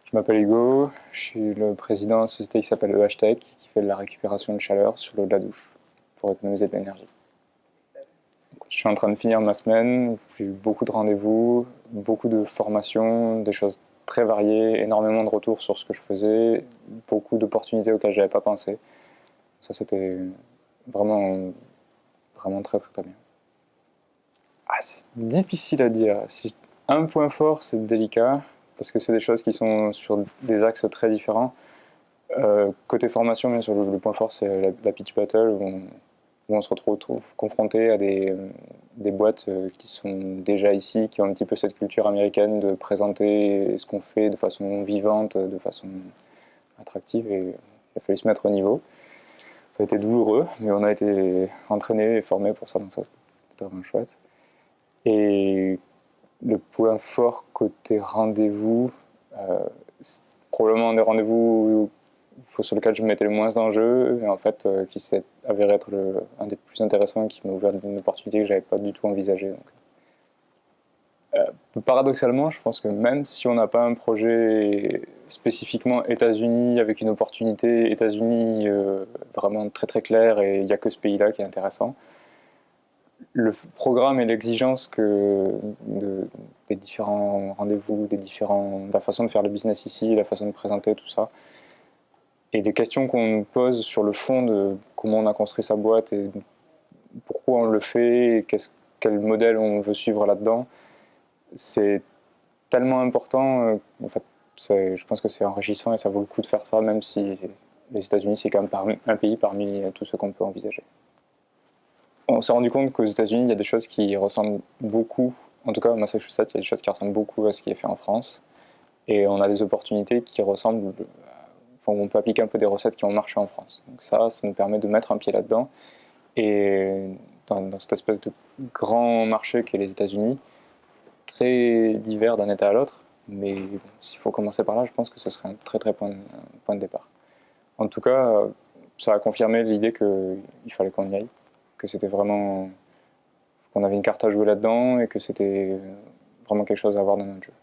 Je m'appelle Hugo, je suis le président d'une société qui s'appelle EHTech, qui fait de la récupération de chaleur sur l'eau de la douche pour économiser de l'énergie. Je suis en train de finir ma semaine, j'ai eu beaucoup de rendez-vous, beaucoup de formations, des choses très variées, énormément de retours sur ce que je faisais, beaucoup d'opportunités auxquelles je n'avais pas pensé. Ça, c'était vraiment, vraiment très, très, très bien. Ah, c'est difficile à dire. Si un point fort, c'est délicat, parce que c'est des choses qui sont sur des axes très différents. Côté formation, bien sûr, le point fort, c'est la pitch battle, où on se retrouve confronté à des boîtes qui sont déjà ici, qui ont un petit peu cette culture américaine de présenter ce qu'on fait de façon vivante, de façon attractive, et il a fallu se mettre au niveau. Ça a été douloureux, mais on a été entraînés et formés pour ça, donc ça, c'était vraiment chouette. Et le point fort côté rendez-vous, euh, c'est probablement des rendez-vous sur lequel je me mettais le moins d'enjeux, et en fait, qui s'est avéré être un des plus intéressants et qui m'a ouvert une opportunité que je n'avais pas du tout envisagée. Paradoxalement, je pense que même si on n'a pas un projet spécifiquement États-Unis avec une opportunité États-Unis vraiment très très claire et il n'y a que ce pays-là qui est intéressant, le programme et l'exigence des différents rendez-vous, la façon de faire le business ici, la façon de présenter tout ça, et les questions qu'on nous pose sur le fond de comment on a construit sa boîte et pourquoi on le fait, et quel modèle on veut suivre là-dedans, c'est tellement important. En fait, je pense que c'est enrichissant et ça vaut le coup de faire ça, même si les États-Unis, c'est quand même un pays parmi tous ceux qu'on peut envisager. On s'est rendu compte qu'aux États-Unis, il y a des choses qui ressemblent beaucoup, en tout cas à Massachusetts, il y a des choses qui ressemblent beaucoup à ce qui est fait en France. Et on a des opportunités qui ressemblent, enfin, on peut appliquer un peu des recettes qui ont marché en France. Donc ça nous permet de mettre un pied là-dedans. Et dans cette espèce de grand marché qu'est les États-Unis, très divers d'un État à l'autre, mais bon, s'il faut commencer par là, je pense que ce serait un très très point de départ. En tout cas, ça a confirmé l'idée qu'il fallait qu'on y aille, que c'était vraiment qu'on avait une carte à jouer là-dedans et que c'était vraiment quelque chose à avoir dans notre jeu.